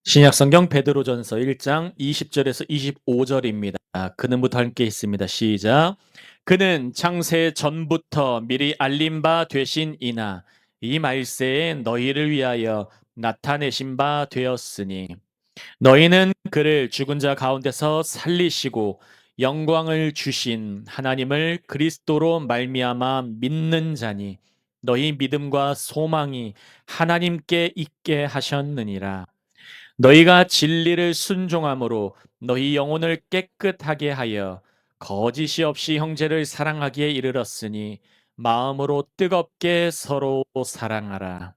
신약성경 베드로전서 1장 20절에서 25절입니다. 그는부터 함께 있습니다. 시작. 그는 창세 전부터 미리 알린 바 되신 이나 이 말세에 너희를 위하여 나타내신 바 되었으니 너희는 그를 죽은 자 가운데서 살리시고 영광을 주신 하나님을 그리스도로 말미암아 믿는 자니 너희 믿음과 소망이 하나님께 있게 하셨느니라. 너희가 진리를 순종함으로 너희 영혼을 깨끗하게 하여 거짓이 없이 형제를 사랑하기에 이르렀으니 마음으로 뜨겁게 서로 사랑하라.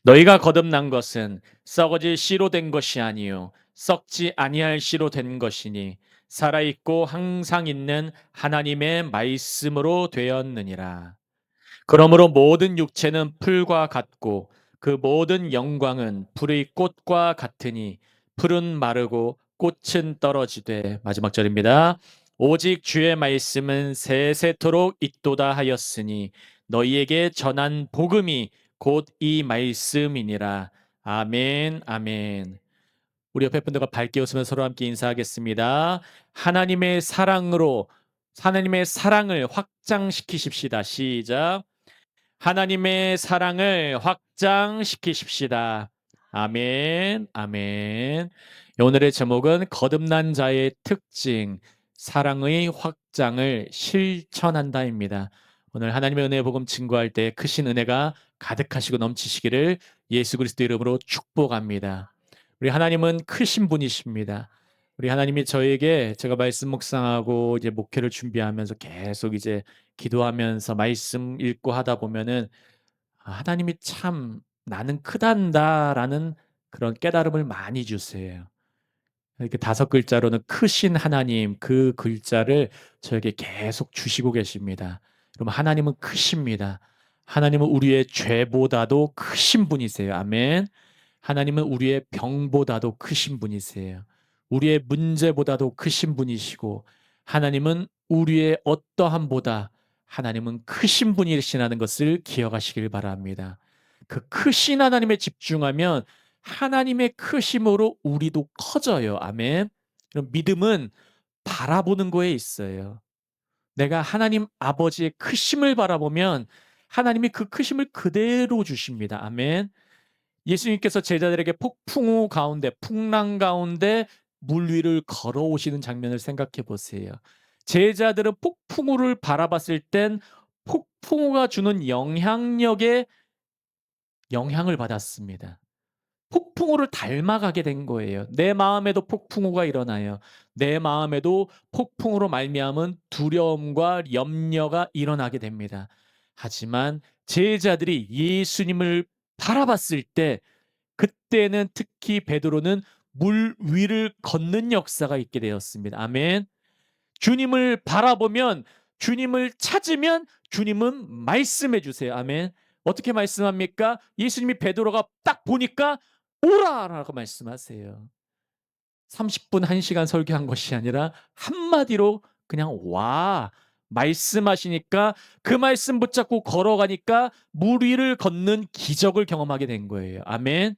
너희가 거듭난 것은 썩어질 씨로 된 것이 아니요 썩지 아니할 씨로 된 것이니 살아있고 항상 있는 하나님의 말씀으로 되었느니라. 그러므로 모든 육체는 풀과 같고 그 모든 영광은 불의 꽃과 같으니 풀은 마르고 꽃은 떨어지되 마지막 절입니다. 오직 주의 말씀은 세세토록 있도다 하였으니 너희에게 전한 복음이 곧 이 말씀이니라. 아멘 아멘. 우리 옆에 분들과 밝게 웃으며 서로 함께 인사하겠습니다. 하나님의 사랑을 확장시키십시다. 시작. 하나님의 사랑을 확장시키십시다. 아멘, 아멘. 오늘의 제목은 거듭난 자의 특징, 사랑의 확장을 실천한다입니다. 오늘 하나님의 은혜의 복음 증거할 때 크신 은혜가 가득하시고 넘치시기를 예수 그리스도 이름으로 축복합니다. 우리 하나님은 크신 분이십니다. 우리 하나님이 저에게 제가 말씀 묵상하고 이제 목회를 준비하면서 계속 이제 기도하면서 말씀 읽고 하다 보면은 하나님이 참 '나는 크단다.'라는 그런 깨달음을 많이 주세요. 이렇게 다섯 글자로는 크신 하나님 그 글자를 저에게 계속 주시고 계십니다. 여러분 하나님은 크십니다. 하나님은 우리의 죄보다도 크신 분이세요. 아멘. 하나님은 우리의 병보다도 크신 분이세요. 우리의 문제보다도 크신 분이시고 하나님은 우리의 어떠함보다 하나님은 크신 분이시라는 것을 기억하시길 바랍니다. 그 크신 하나님에 집중하면 하나님의 크심으로 우리도 커져요. 아멘. 그럼 믿음은 바라보는 거에 있어요. 내가 하나님 아버지의 크심을 바라보면 하나님이 그 크심을 그대로 주십니다. 아멘. 예수님께서 제자들에게 폭풍우 가운데 풍랑 가운데 물 위를 걸어오시는 장면을 생각해 보세요. 제자들은 폭풍우를 바라봤을 땐 폭풍우가 주는 영향력에 영향을 받았습니다. 폭풍우를 닮아가게 된 거예요. 내 마음에도 폭풍우가 일어나요. 내 마음에도 폭풍으로 말미암은 두려움과 염려가 일어나게 됩니다. 하지만 제자들이 예수님을 바라봤을 때 그때는 특히 베드로는 물 위를 걷는 역사가 있게 되었습니다. 아멘. 주님을 바라보면 주님을 찾으면 주님은 말씀해 주세요. 아멘. 어떻게 말씀합니까? 예수님이 베드로가 딱 보니까 오라라고 말씀하세요. 30분 1시간 설교한 것이 아니라 한마디로 그냥 와 말씀하시니까 그 말씀 붙잡고 걸어가니까 물 위를 걷는 기적을 경험하게 된 거예요. 아멘.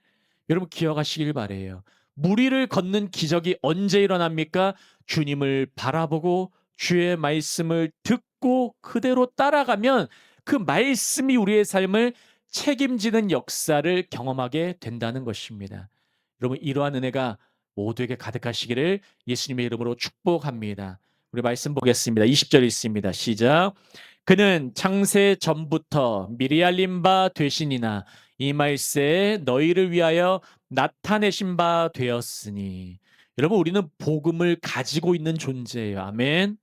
여러분 기억하시길 바래요. 물 위를 걷는 기적이 언제 일어납니까? 주님을 바라보고 주의 말씀을 듣고 그대로 따라가면 그 말씀이 우리의 삶을 책임지는 역사를 경험하게 된다는 것입니다. 여러분 이러한 은혜가 모두에게 가득하시기를 예수님의 이름으로 축복합니다. 우리 말씀 보겠습니다. 20절 있습니다. 시작. 그는 창세 전부터 미리 알린 바 되시니나 이 말세에 너희를 위하여 나타내신 바 되었으니. 여러분 우리는 복음을 가지고 있는 존재예요. 아멘.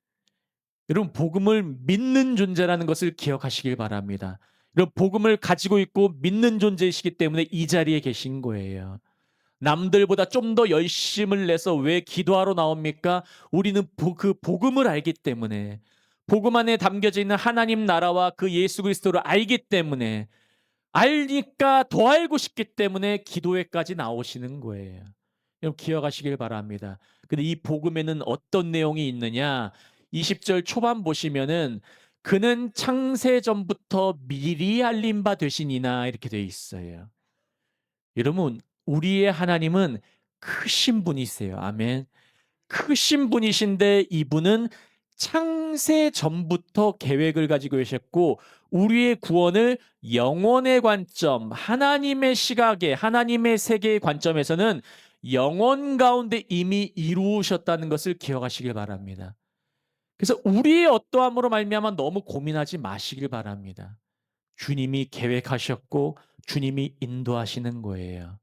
여러분 복음을 믿는 존재라는 것을 기억하시길 바랍니다. 여러분 복음을 가지고 있고 믿는 존재이시기 때문에 이 자리에 계신 거예요. 남들보다 좀 더 열심을 내서 왜 기도하러 나옵니까? 우리는 그 복음을 알기 때문에 복음 안에 담겨져 있는 하나님 나라와 그 예수 그리스도를 알기 때문에 알니까 더 알고 싶기 때문에 기도회까지 나오시는 거예요. 여러분 기억하시길 바랍니다. 근데 이 복음에는 어떤 내용이 있느냐? 20절 초반 보시면은 그는 창세 전부터 미리 알린 바 되시니나 이렇게 돼 있어요. 여러분 우리의 하나님은 크신 분이세요. 아멘. 크신 분이신데 이분은 창세 전부터 계획을 가지고 계셨고 우리의 구원을 영원의 관점, 하나님의 시각에 하나님의 세계의 관점에서는 영원 가운데 이미 이루셨다는 것을 기억하시길 바랍니다. 그래서 우리의 어떠함으로 말미암아 너무 고민하지 마시길 바랍니다. 주님이 계획하셨고 주님이 인도하시는 거예요.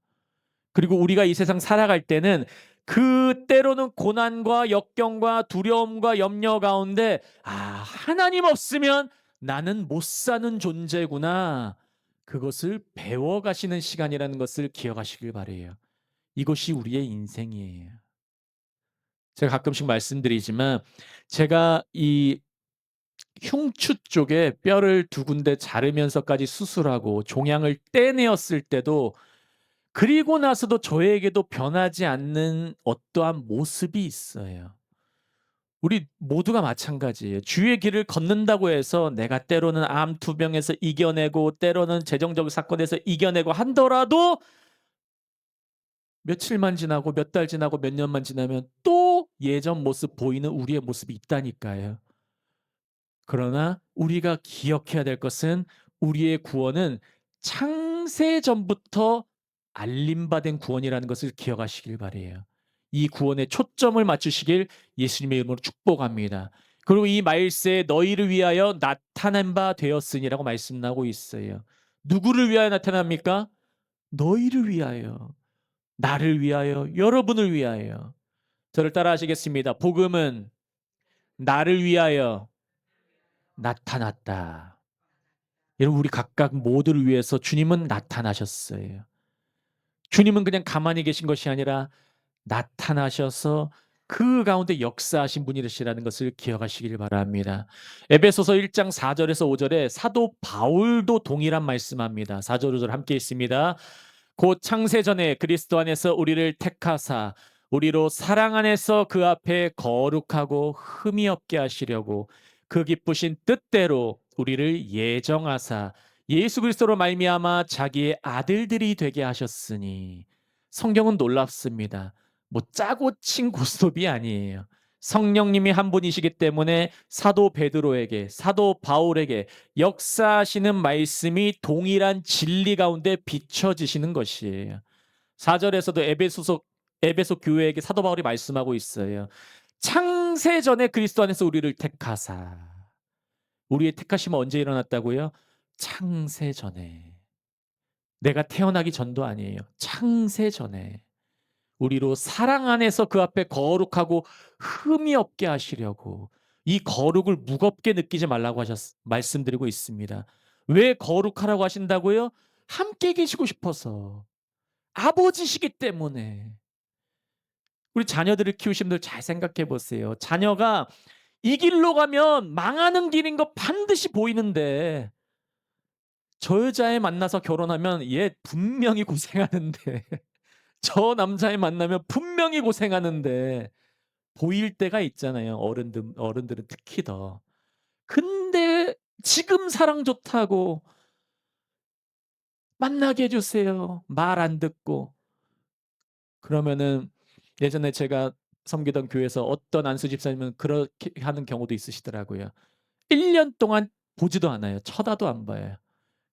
그리고 우리가 이 세상 살아갈 때는 그 때로는 고난과 역경과 두려움과 염려 가운데 하나님 없으면 나는 못 사는 존재구나. 그것을 배워가시는 시간이라는 것을 기억하시길 바래요. 이것이 우리의 인생이에요. 제가 가끔씩 말씀드리지만 제가 이 흉추 쪽에 뼈를 두 군데 자르면서까지 수술하고 종양을 떼내었을 때도 그리고 나서도 저에게도 변하지 않는 어떠한 모습이 있어요. 우리 모두가 마찬가지예요. 주의 길을 걷는다고 해서 내가 때로는 암 투병에서 이겨내고 때로는 재정적 사건에서 이겨내고 하더라도 며칠만 지나고 몇 달 지나고 몇 년만 지나면 또 예전 모습 보이는 우리의 모습이 있다니까요. 그러나 우리가 기억해야 될 것은 우리의 구원은 창세 전부터 알림받은 구원이라는 것을 기억하시길 바라요. 이 구원에 초점을 맞추시길 예수님의 이름으로 축복합니다. 그리고 이 말세에 너희를 위하여 나타난 바 되었으니라고 말씀나고 있어요. 누구를 위하여 나타납니까? 너희를 위하여, 나를 위하여, 여러분을 위하여. 저를 따라 하시겠습니다. 복음은 나를 위하여 나타났다. 여러분 우리 각각 모두를 위해서 주님은 나타나셨어요. 주님은 그냥 가만히 계신 것이 아니라 나타나셔서 그 가운데 역사하신 분이시라는 것을 기억하시길 바랍니다. 에베소서 1장 4절에서 5절에 사도 바울도 동일한 말씀합니다. 4절 5절 함께 있습니다. 곧 창세 전에 그리스도 안에서 우리를 택하사 우리로 사랑 안에서 그 앞에 거룩하고 흠이 없게 하시려고 그 기쁘신 뜻대로 우리를 예정하사 예수 그리스도로 말미암아 자기의 아들들이 되게 하셨으니. 성경은 놀랍습니다. 뭐 짜고 친 고스톱이 아니에요. 성령님이 한 분이시기 때문에 사도 베드로에게 사도 바울에게 역사하시는 말씀이 동일한 진리 가운데 비춰지시는 것이에요. 4절에서도 에베소 교회에게 사도 바울이 말씀하고 있어요. 창세 전에 그리스도 안에서 우리를 택하사. 우리의 택하심은 언제 일어났다고요? 창세 전에. 내가 태어나기 전도 아니에요. 창세 전에. 우리로 사랑 안에서 그 앞에 거룩하고 흠이 없게 하시려고. 이 거룩을 무겁게 느끼지 말라고 말씀드리고 있습니다. 왜 거룩하라고 하신다고요? 함께 계시고 싶어서. 아버지시기 때문에. 우리 자녀들을 키우신 분들 잘 생각해 보세요. 자녀가 이 길로 가면 망하는 길인 거 반드시 보이는데 저 여자애 만나서 결혼하면 얘 분명히 고생하는데 저 남자애 만나면 분명히 고생하는데 보일 때가 있잖아요. 어른들은 특히 더. 근데 지금 사랑 좋다고 만나게 해 주세요. 말 안 듣고. 그러면은 예전에 제가 섬기던 교회에서 어떤 안수 집사님은 그렇게 하는 경우도 있으시더라고요. 1년 동안 보지도 않아요. 쳐다도 안 봐요.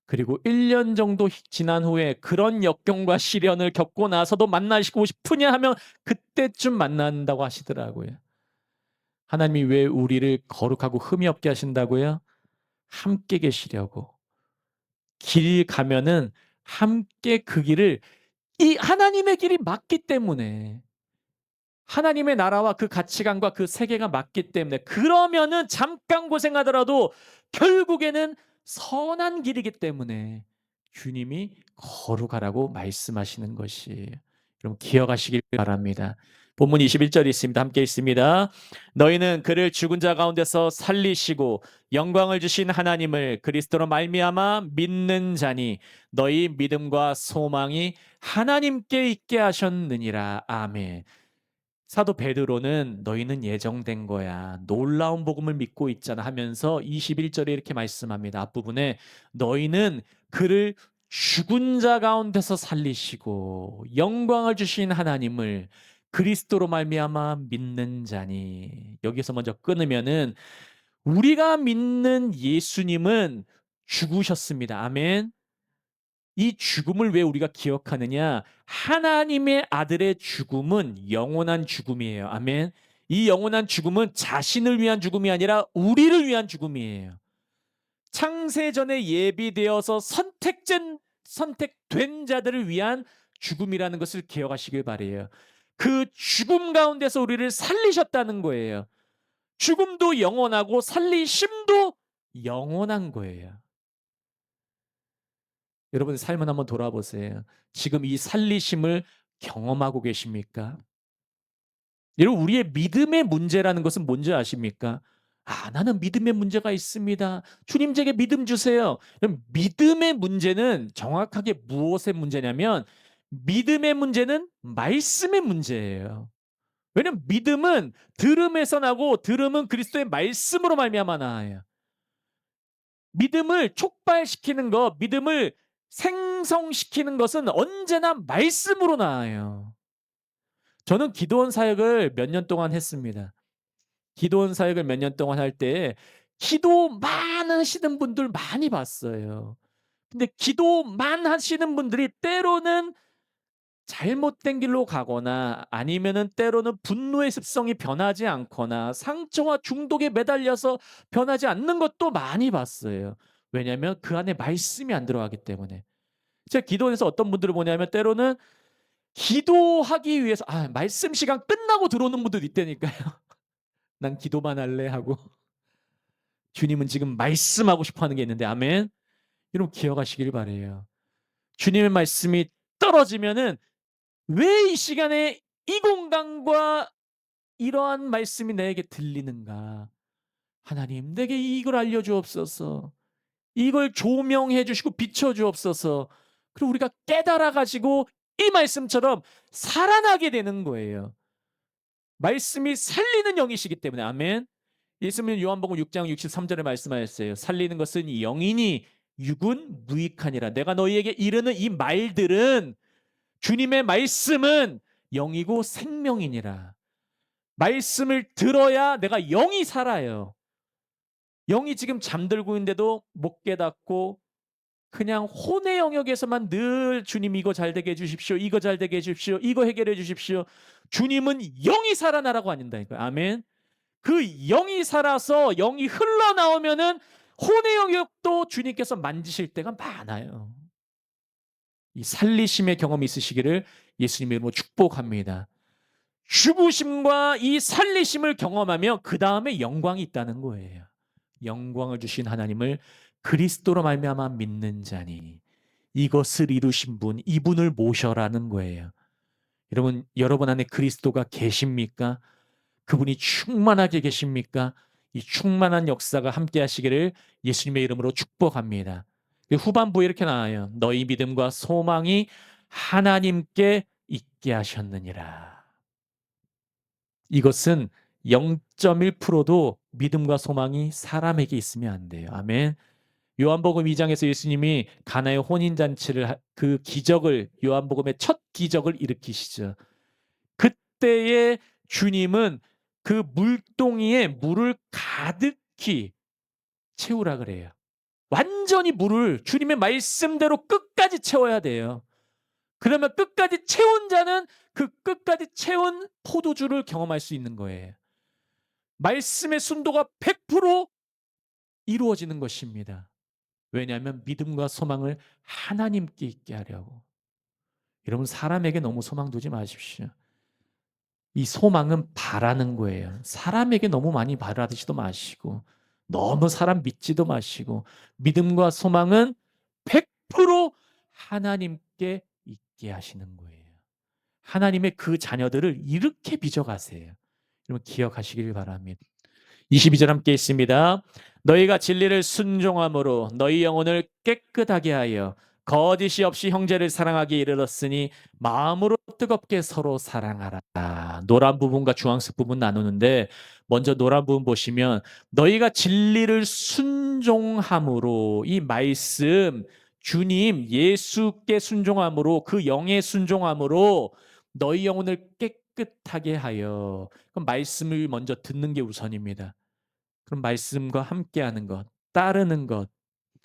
그리고 1년 정도 지난 후에 그런 역경과 시련을 겪고 나서도 만나시고 싶으냐 하면 그때쯤 만난다고 하시더라고요. 하나님이 왜 우리를 거룩하고 흠이 없게 하신다고요? 함께 계시려고. 길 가면은 함께 그 길을 이 하나님의 길이 맞기 때문에 하나님의 나라와 그 가치관과 그 세계가 맞기 때문에 그러면은 잠깐 고생하더라도 결국에는 선한 길이기 때문에 주님이 거룩하라고 말씀하시는 것이에요. 여러분 기억하시길 바랍니다. 본문 21절이 있습니다. 함께 있습니다. 너희는 그를 죽은 자 가운데서 살리시고 영광을 주신 하나님을 그리스도로 말미암아 믿는 자니 너희 믿음과 소망이 하나님께 있게 하셨느니라. 아멘. 사도 베드로는 너희는 예정된 거야. 놀라운 복음을 믿고 있잖아 하면서 21절에 이렇게 말씀합니다. 앞부분에 너희는 그를 죽은 자 가운데서 살리시고 영광을 주신 하나님을 그리스도로 말미암아 믿는 자니. 여기서 먼저 끊으면은 우리가 믿는 예수님은 죽으셨습니다. 아멘. 이 죽음을 왜 우리가 기억하느냐? 하나님의 아들의 죽음은 영원한 죽음이에요. 아멘. 이 영원한 죽음은 자신을 위한 죽음이 아니라 우리를 위한 죽음이에요. 창세전에 예비되어서 선택된 자들을 위한 죽음이라는 것을 기억하시길 바라요. 그 죽음 가운데서 우리를 살리셨다는 거예요. 죽음도 영원하고 살리심도 영원한 거예요. 여러분 삶을 한번 돌아보세요. 지금 이 살리심을 경험하고 계십니까? 여러분 우리의 믿음의 문제라는 것은 뭔지 아십니까? 아, 나는 믿음의 문제가 있습니다. 주님 제게 믿음 주세요. 그럼 믿음의 문제는 정확하게 무엇의 문제냐면 믿음의 문제는 말씀의 문제예요. 왜냐면 믿음은 들음에서 나고 들음은 그리스도의 말씀으로 말미암아 나아요. 믿음을 촉발시키는 것, 믿음을 생성시키는 것은 언제나 말씀으로 나아요. 저는 기도원 사역을 몇 년 동안 했습니다. 기도원 사역을 몇 년 동안 할 때 기도만 하시는 분들 많이 봤어요. 근데 기도만 하시는 분들이 때로는 잘못된 길로 가거나 아니면은 때로는 분노의 습성이 변하지 않거나 상처와 중독에 매달려서 변하지 않는 것도 많이 봤어요. 왜냐하면 그 안에 말씀이 안 들어가기 때문에. 제가 기도원에서 어떤 분들을 보냐면 때로는 기도하기 위해서 말씀 시간 끝나고 들어오는 분들도 있다니까요. 난 기도만 할래 하고 주님은 지금 말씀하고 싶어 하는 게 있는데 아멘. 여러분 기억하시길 바라요. 주님의 말씀이 떨어지면은 왜 이 시간에 이 공간과 이러한 말씀이 나에게 들리는가? 하나님 내게 이걸 알려 주옵소서. 이걸 조명해 주시고 비춰 주옵소서. 그리고 우리가 깨달아 가지고 이 말씀처럼 살아나게 되는 거예요. 말씀이 살리는 영이시기 때문에 아멘. 예수님은 요한복음 6장 63절에 말씀하셨어요. 살리는 것은 영이니 육은 무익하니라. 내가 너희에게 이르는 이 말들은 주님의 말씀은 영이고 생명이니라. 말씀을 들어야 내가 영이 살아요. 영이 지금 잠들고 있는데도 못 깨닫고 그냥 혼의 영역에서만 늘 주님 이거 잘 되게 해 주십시오. 이거 잘 되게 해 주십시오. 이거 해결해 주십시오. 주님은 영이 살아나라고 하신다니까요. 아멘. 그 영이 살아서 영이 흘러나오면은 혼의 영역도 주님께서 만지실 때가 많아요. 이 살리심의 경험이 있으시기를 예수님의 이름으로 축복합니다. 죽으심과 이 살리심을 경험하며 그 다음에 영광이 있다는 거예요. 영광을 주신 하나님을 그리스도로 말미암아 믿는 자니 이것을 이루신 분, 이분을 모셔라는 거예요. 여러분 안에 그리스도가 계십니까? 그분이 충만하게 계십니까? 이 충만한 역사가 함께 하시기를 예수님의 이름으로 축복합니다. 후반부에 이렇게 나와요. 너희 믿음과 소망이 하나님께 있게 하셨느니라. 이것은 0.1%도 믿음과 소망이 사람에게 있으면 안 돼요. 아멘. 요한복음 2장에서 예수님이 가나의 혼인잔치를 그 기적을 요한복음의 첫 기적을 일으키시죠. 그때의 주님은 그 물동이에 물을 가득히 채우라 그래요. 완전히 물을 주님의 말씀대로 끝까지 채워야 돼요. 그러면 끝까지 채운 자는 그 끝까지 채운 포도주를 경험할 수 있는 거예요. 말씀의 순도가 100% 이루어지는 것입니다. 왜냐하면 믿음과 소망을 하나님께 있게 하려고. 여러분 사람에게 너무 소망 두지 마십시오. 이 소망은 바라는 거예요. 사람에게 너무 많이 바라지도 마시고 너무 사람 믿지도 마시고 믿음과 소망은 100% 하나님께 있게 하시는 거예요. 하나님의 그 자녀들을 이렇게 빚어가세요. 여러분 기억하시길 바랍니다. 22절 함께 있습니다. 너희가 진리를 순종함으로 너희 영혼을 깨끗하게 하여 거짓이 없이 형제를 사랑하기에 이르렀으니 마음으로 뜨겁게 서로 사랑하라. 노란 부분과 주황색 부분 나누는데 먼저 노란 부분 보시면 너희가 진리를 순종함으로 이 말씀 주님 예수께 순종함으로 그 영의 순종함으로 너희 영혼을 깨끗하게 하여. 그럼 말씀을 먼저 듣는 게 우선입니다. 그럼 말씀과 함께하는 것, 따르는 것,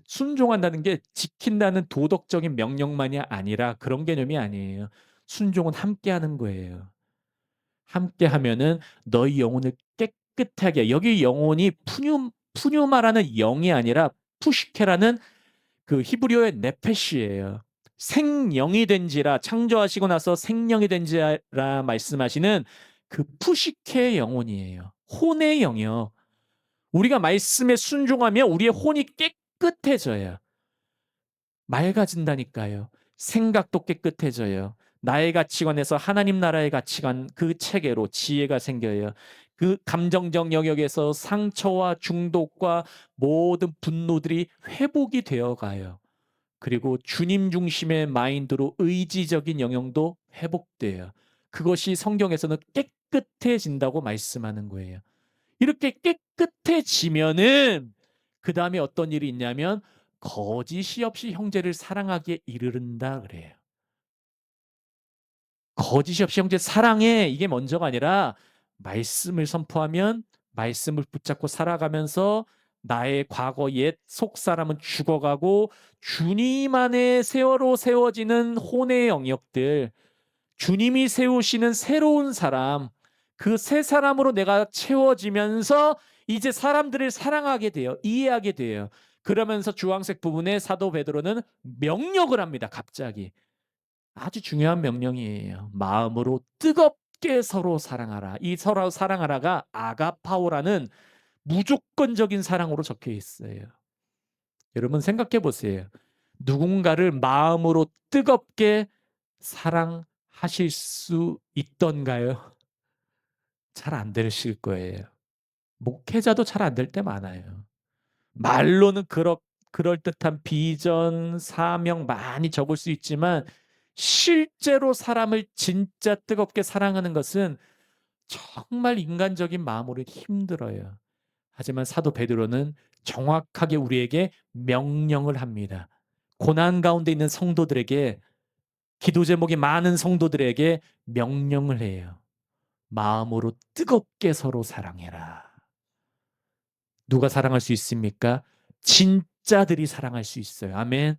순종한다는 게 지킨다는 도덕적인 명령만이 아니라 그런 개념이 아니에요. 순종은 함께하는 거예요. 함께하면은 너희 영혼을 깨끗하게. 여기 영혼이 푸뉴마라는 영이 아니라 푸시케라는 그 히브리어의 네페시예요. 생령이 된지라, 창조하시고 나서 생령이 된지라 말씀하시는 그 푸시케의 영혼이에요. 혼의 영이요. 우리가 말씀에 순종하면 우리의 혼이 깨끗해져요. 맑아진다니까요. 생각도 깨끗해져요. 나의 가치관에서 하나님 나라의 가치관, 그 체계로 지혜가 생겨요. 그 감정적 영역에서 상처와 중독과 모든 분노들이 회복이 되어 가요. 그리고 주님 중심의 마인드로 의지적인 영역도 회복돼요. 그것이 성경에서는 깨끗해진다고 말씀하는 거예요. 이렇게 깨끗해지면은 그 다음에 어떤 일이 있냐면 거짓이 없이 형제를 사랑하기에 이르른다 그래요. 거짓이 없이 형제 사랑해, 이게 먼저가 아니라 말씀을 선포하면 말씀을 붙잡고 살아가면서 나의 과거 옛 속사람은 죽어가고 주님 안에 세월호 세워지는 혼의 영역들, 주님이 세우시는 새로운 사람, 그 새 사람으로 내가 채워지면서 이제 사람들을 사랑하게 돼요. 이해하게 돼요. 그러면서 주황색 부분에 사도 베드로는 명령을 합니다. 갑자기. 아주 중요한 명령이에요. 마음으로 뜨겁게 서로 사랑하라. 이 서로 사랑하라가 아가파오라는 무조건적인 사랑으로 적혀 있어요. 여러분 생각해 보세요. 누군가를 마음으로 뜨겁게 사랑하실 수 있던가요? 잘 안 되실 거예요. 목회자도 잘 안 될 때 많아요. 말로는 그럴듯한 비전, 사명 많이 적을 수 있지만 실제로 사람을 진짜 뜨겁게 사랑하는 것은 정말 인간적인 마음으로 힘들어요. 하지만 사도 베드로는 정확하게 우리에게 명령을 합니다. 고난 가운데 있는 성도들에게, 기도 제목이 많은 성도들에게 명령을 해요. 마음으로 뜨겁게 서로 사랑해라. 누가 사랑할 수 있습니까? 진짜들이 사랑할 수 있어요. 아멘.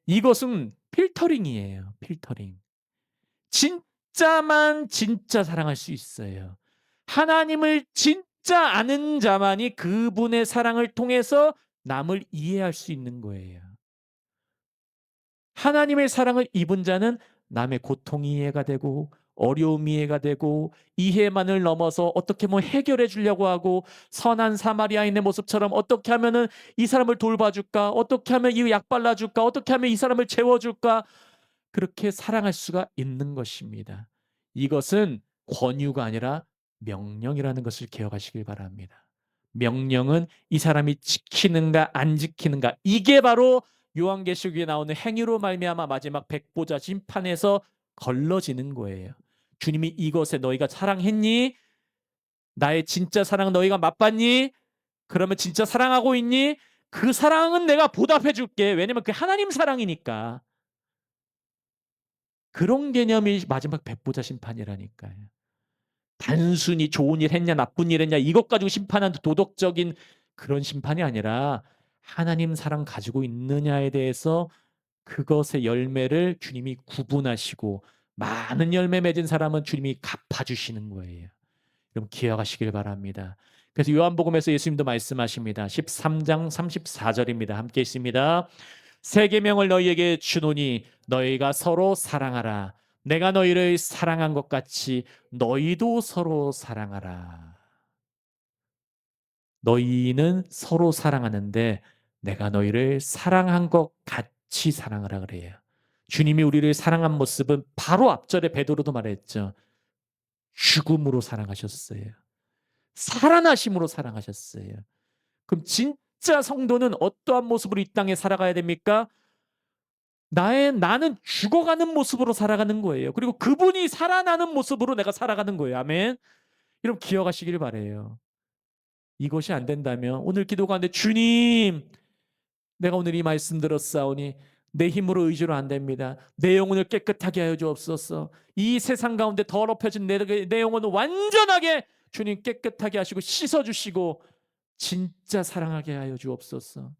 이것은 필터링이에요. 필터링. 진짜만 진짜 사랑할 수 있어요. 하나님을 진짜 아는 자만이 그분의 사랑을 통해서 남을 이해할 수 있는 거예요. 하나님의 사랑을 입은 자는 남의 고통이 이해가 되고 어려움이 이해가 되고 이해만을 넘어서 어떻게 뭐 해결해 주려고 하고 선한 사마리아인의 모습처럼 어떻게 하면은 이 사람을 돌봐줄까? 어떻게 하면 이 약 발라줄까? 어떻게 하면 이 사람을 재워줄까? 그렇게 사랑할 수가 있는 것입니다. 이것은 권유가 아니라 명령이라는 것을 기억하시길 바랍니다. 명령은 이 사람이 지키는가 안 지키는가, 이게 바로 요한계시록에 나오는 행위로 말미암아 마지막 백보자 심판에서 걸러지는 거예요. 주님이 이것에 너희가 사랑했니? 나의 진짜 사랑 너희가 맛봤니? 그러면 진짜 사랑하고 있니? 그 사랑은 내가 보답해 줄게. 왜냐면 그 하나님 사랑이니까. 그런 개념이 마지막 백보자 심판이라니까요. 단순히 좋은 일 했냐 나쁜 일 했냐 이것 가지고 심판하는 도덕적인 그런 심판이 아니라 하나님 사랑 가지고 있느냐에 대해서 그것의 열매를 주님이 구분하시고 많은 열매 맺은 사람은 주님이 갚아주시는 거예요. 여러분 기억하시길 바랍니다. 그래서 요한복음에서 예수님도 말씀하십니다. 13장 34절입니다. 함께 있습니다. 새 계명을 너희에게 주노니 너희가 서로 사랑하라. 내가 너희를 사랑한 것 같이 너희도 서로 사랑하라. 너희는 서로 사랑하는데 내가 너희를 사랑한 것 같이 사랑하라 그래요. 주님이 우리를 사랑한 모습은 바로 앞절에 베드로도 말했죠. 죽음으로 사랑하셨어요. 살아나심으로 사랑하셨어요. 그럼 진짜 성도는 어떠한 모습으로 이 땅에 살아가야 됩니까? 나는 죽어가는 모습으로 살아가는 거예요. 그리고 그분이 살아나는 모습으로 내가 살아가는 거예요. 아멘. 여러분 기억하시길 바래요. 이것이 안 된다면 오늘 기도 가운데 주님, 내가 오늘 이 말씀 들었사오니 내 힘으로 의지로 안 됩니다. 내 영혼을 깨끗하게 하여 주옵소서. 이 세상 가운데 더럽혀진 내 영혼을 완전하게 주님 깨끗하게 하시고 씻어주시고 진짜 사랑하게 하여 주옵소서.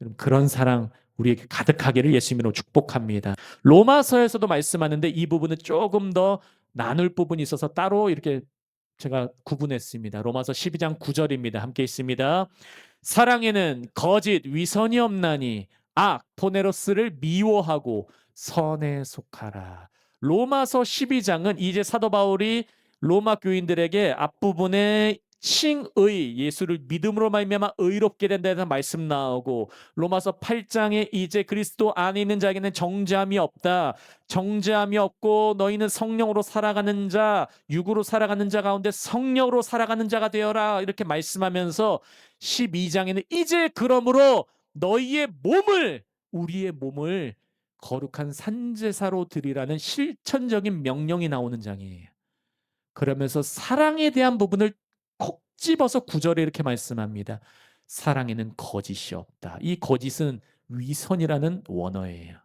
여러분, 그런 사랑 우리에게 가득하기를 예수님으로 축복합니다. 로마서에서도 말씀하는데 이 부분은 조금 더 나눌 부분이 있어서 따로 이렇게 제가 구분했습니다. 로마서 12장 9절입니다. 함께 있습니다. 사랑에는 거짓 위선이 없나니 악 포네로스를 미워하고 선에 속하라. 로마서 12장은 이제 사도 바울이 로마 교인들에게 앞부분에 칭의 예수를 믿음으로 말미암아 의롭게 된다는 해서 말씀 나오고, 로마서 8장에 이제 그리스도 안에 있는 자에게는 정죄함이 없다, 정죄함이 없고 너희는 성령으로 살아가는 자, 육으로 살아가는 자 가운데 성령으로 살아가는 자가 되어라, 이렇게 말씀하면서 12장에는 이제 그러므로 너희의 몸을, 우리의 몸을 거룩한 산제사로 드리라는 실천적인 명령이 나오는 장이에요. 그러면서 사랑에 대한 부분을 콕 집어서 9절에 이렇게 말씀합니다. 사랑에는 거짓이 없다. 이 거짓은 위선이라는 원어예요.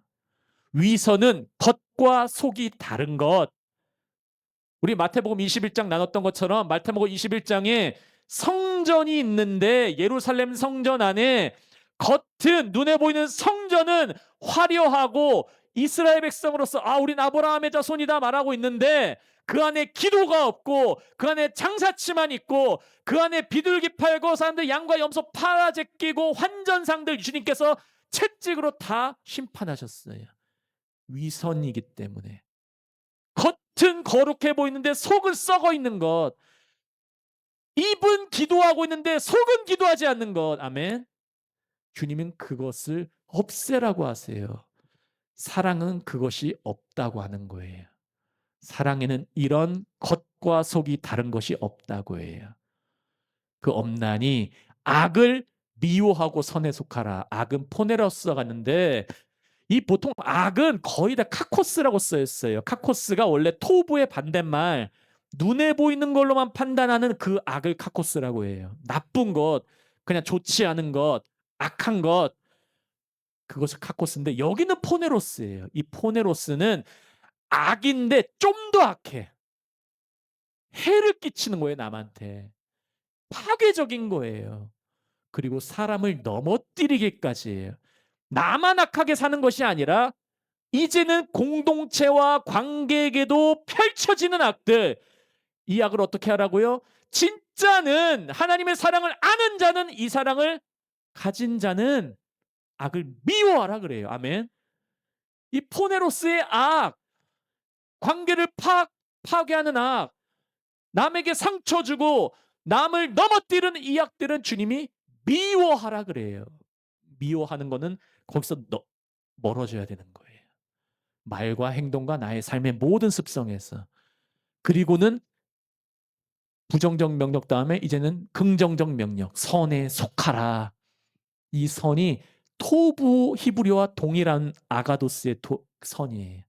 위선은 겉과 속이 다른 것. 우리 마태복음 21장 나눴던 것처럼 마태복음 21장에 성전이 있는데 예루살렘 성전 안에 겉은 눈에 보이는 성전은 화려하고 이스라엘 백성으로서 우린 아브라함의 자손이다 말하고 있는데 그 안에 기도가 없고 그 안에 장사치만 있고 그 안에 비둘기 팔고 사람들 양과 염소 팔아 제끼고 환전상들 주님께서 채찍으로 다 심판하셨어요. 위선이기 때문에. 겉은 거룩해 보이는데 속은 썩어 있는 것. 입은 기도하고 있는데 속은 기도하지 않는 것. 아멘. 주님은 그것을 없애라고 하세요. 사랑은 그것이 없다고 하는 거예요. 사랑에는 이런 겉과 속이 다른 것이 없다고 해요. 그 없나니 악을 미워하고 선에 속하라. 악은 포네로스가 갔는데 이 보통 악은 거의 다 카코스라고 쓰였어요. 카코스가 원래 토부의 반대말, 눈에 보이는 걸로만 판단하는 그 악을 카코스라고 해요. 나쁜 것, 그냥 좋지 않은 것, 악한 것, 그것을 카코스인데 여기는 포네로스예요. 이 포네로스는 악인데 좀 더 악해. 해를 끼치는 거예요, 남한테. 파괴적인 거예요. 그리고 사람을 넘어뜨리기까지 해요. 나만 악하게 사는 것이 아니라 이제는 공동체와 관계에게도 펼쳐지는 악들, 이 악을 어떻게 하라고요? 진짜는 하나님의 사랑을 아는 자는, 이 사랑을 가진 자는 악을 미워하라 그래요. 아멘. 이 포네로스의 악, 관계를 파괴하는 악, 남에게 상처 주고 남을 넘어뜨리는 이 악들은 주님이 미워하라 그래요. 미워하는 거는 거기서 멀어져야 되는 거예요. 말과 행동과 나의 삶의 모든 습성에서. 그리고는 부정적 명령 다음에 이제는 긍정적 명령, 선에 속하라. 이 선이 토부 히브리어와 동일한 아가도스의 선이에요.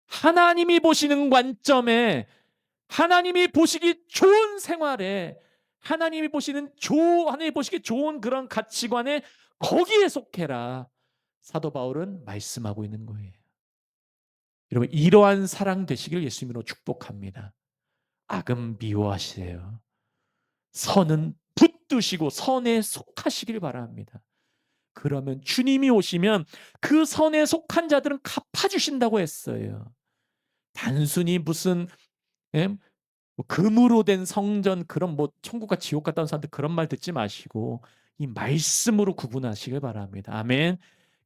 하나님이 보시는 관점에, 하나님이 보시기 좋은 생활에, 하나님이 보시기 좋은 그런 가치관에 거기에 속해라. 사도 바울은 말씀하고 있는 거예요. 여러분, 이러한 사랑 되시길 예수님으로 축복합니다. 악은 미워하세요. 선은 붙드시고 선에 속하시길 바랍니다. 그러면 주님이 오시면 그 선에 속한 자들은 갚아주신다고 했어요. 단순히 무슨 금으로 된 성전, 그런 천국과 지옥 갔다 온 사람들 그런 말 듣지 마시고 이 말씀으로 구분하시길 바랍니다. 아멘.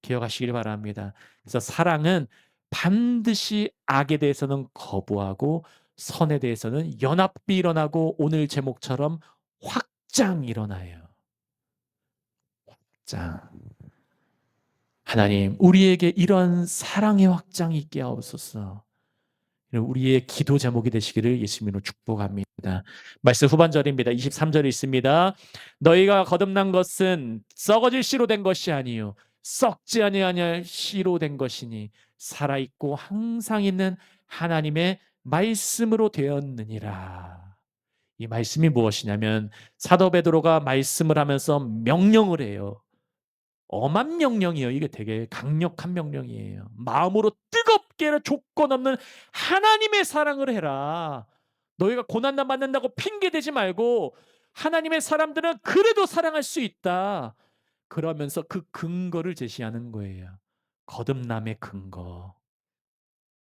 기억하시길 바랍니다. 그래서 사랑은 반드시 악에 대해서는 거부하고 선에 대해서는 연합이 일어나고 오늘 제목처럼 확장이 일어나요. 확장. 하나님, 우리에게 이런 사랑의 확장이 있게 하옵소서. 우리의 기도 제목이 되시기를 예수님으로 축복합니다. 말씀 후반절입니다. 23절에 있습니다. 너희가 거듭난 것은 썩어질 씨로 된 것이 아니요 썩지 아니하냐 씨로 된 것이니 살아있고 항상 있는 하나님의 말씀으로 되었느니라. 이 말씀이 무엇이냐면 사도 베드로가 말씀을 하면서 명령을 해요. 엄한 명령이에요. 이게 되게 강력한 명령이에요. 마음으로 뜨겁게 조건 없는 하나님의 사랑을 해라. 너희가 고난만 받는다고 핑계대지 말고 하나님의 사람들은 그래도 사랑할 수 있다. 그러면서 그 근거를 제시하는 거예요. 거듭남의 근거.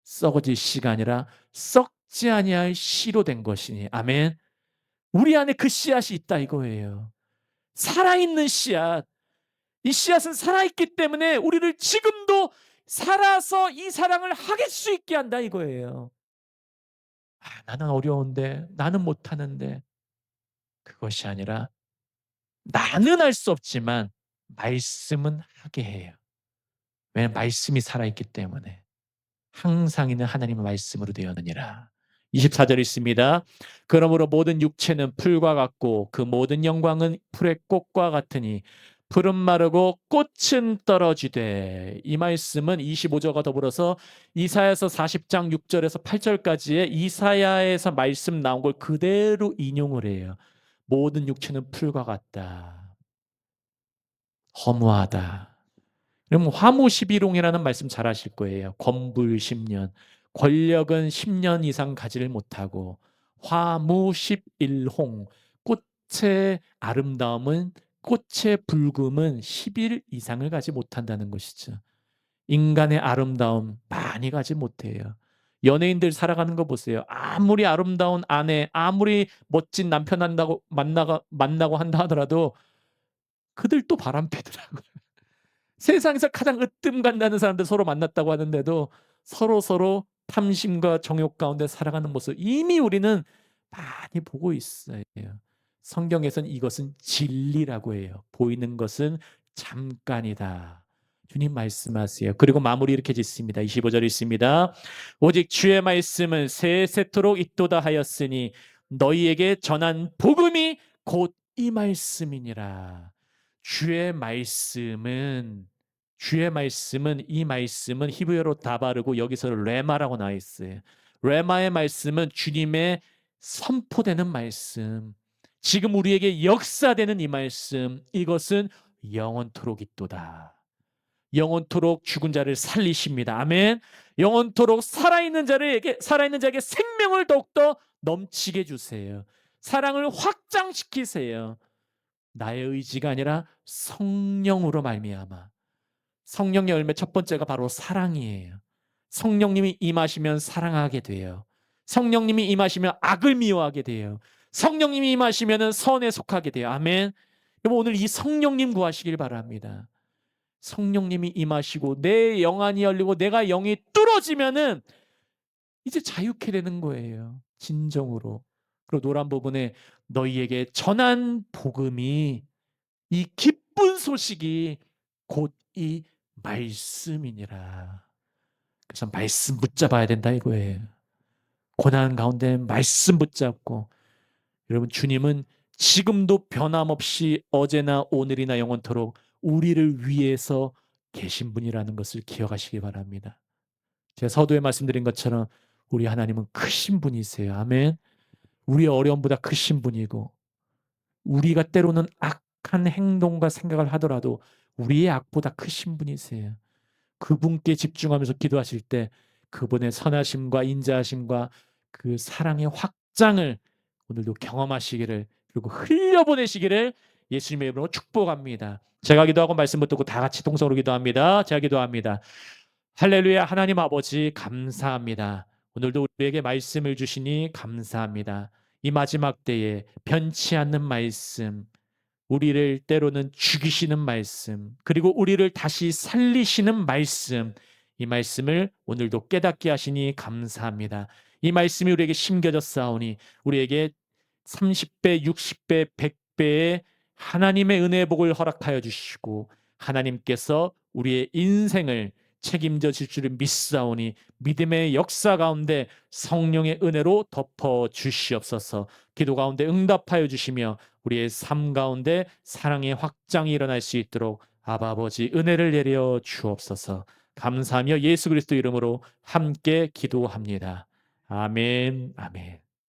썩어질 씨가 아니라 썩지 아니할 씨로 된 것이니. 아멘. 우리 안에 그 씨앗이 있다 이거예요. 살아있는 씨앗. 이 씨앗은 살아있기 때문에 우리를 지금도 살아서 이 사랑을 하길 수 있게 한다 이거예요. 나는 어려운데, 나는 못하는데. 그것이 아니라 나는 할 수 없지만 말씀은 하게 해요. 왜냐하면 말씀이 살아있기 때문에. 항상 있는 하나님의 말씀으로 되었느니라. 24절 있습니다. 그러므로 모든 육체는 풀과 같고 그 모든 영광은 풀의 꽃과 같으니 풀은 마르고 꽃은 떨어지되. 이 말씀은 25절과 더불어서 이사야서 40장 6절에서 8절까지의 이사야에서 말씀 나온 걸 그대로 인용을 해요. 모든 육체는 풀과 같다. 허무하다. 그럼 화무 11홍이라는 말씀 잘 아실 거예요. 권불 10년. 권력은 10년 이상 가지를 못하고 화무 11홍. 꽃의 아름다움은 꽃의 붉음은 10일 이상을 가지 못한다는 것이죠. 인간의 아름다움 많이 가지 못해요. 연예인들 살아가는 거 보세요. 아무리 아름다운 아내, 아무리 멋진 남편 만나고 한다 하더라도 그들 또 바람피더라고요. 세상에서 가장 으뜸 간다는 사람들 서로 만났다고 하는데도 서로 탐심과 정욕 가운데 살아가는 모습 이미 우리는 많이 보고 있어요. 성경에서는 이것은 진리라고 해요. 보이는 것은 잠깐이다. 주님 말씀하세요. 그리고 마무리 이렇게 짓습니다. 25절 있습니다. 오직 주의 말씀은 세세토록 있도다 하였으니 너희에게 전한 복음이 곧 이 말씀이니라. 이 말씀은 히브리어로 다바르고 여기서 레마라고 나와 있어요. 레마의 말씀은 주님의 선포되는 말씀. 지금 우리에게 역사되는 이 말씀. 이것은 영원토록 있도다. 영원토록 죽은 자를 살리십니다. 아멘. 영원토록 살아있는 자에게 생명을 더욱더 넘치게 주세요. 사랑을 확장시키세요. 나의 의지가 아니라 성령으로 말미암아. 성령의 열매 첫 번째가 바로 사랑이에요. 성령님이 임하시면 사랑하게 돼요. 성령님이 임하시면 악을 미워하게 돼요. 성령님이 임하시면 선에 속하게 돼요. 아멘. 그럼 오늘 이 성령님 구하시길 바랍니다. 성령님이 임하시고 내 영안이 열리고 내가 영이 뚫어지면은 이제 자유케 되는 거예요. 진정으로. 그리고 노란 부분에 너희에게 전한 복음이, 이 기쁜 소식이 곧 이 말씀이니라. 그래서 말씀 붙잡아야 된다 이거예요. 고난 가운데 말씀 붙잡고. 여러분, 주님은 지금도 변함없이 어제나 오늘이나 영원토록 우리를 위해서 계신 분이라는 것을 기억하시기 바랍니다. 제가 서두에 말씀드린 것처럼 우리 하나님은 크신 분이세요. 아멘. 우리의 어려움보다 크신 분이고, 우리가 때로는 악한 행동과 생각을 하더라도 우리의 악보다 크신 분이세요. 그분께 집중하면서 기도하실 때 그분의 선하심과 인자하심과 그 사랑의 확장을 오늘도 경험하시기를, 그리고 흘려보내시기를 예수님의 이름으로 축복합니다. 제가 기도하고 말씀 붙들고 다 같이 동성으로 기도합니다. 제가 기도합니다. 할렐루야. 하나님 아버지 감사합니다. 오늘도 우리에게 말씀을 주시니 감사합니다. 이 마지막 때에 변치 않는 말씀, 우리를 때로는 죽이시는 말씀, 그리고 우리를 다시 살리시는 말씀, 이 말씀을 오늘도 깨닫게 하시니 감사합니다. 이 말씀이 우리에게 심겨졌사오니 우리에게 30배, 60배, 100배의 하나님의 은혜의 복을 허락하여 주시고 하나님께서 우리의 인생을 책임져 질 줄을 믿사오니 믿음의 역사 가운데 성령의 은혜로 덮어 주시옵소서. 기도 가운데 응답하여 주시며 우리의 삶 가운데 사랑의 확장이 일어날 수 있도록 아버지 은혜를 내려 주옵소서. 감사하며 예수 그리스도 이름으로 함께 기도합니다. 아멘. 아멘.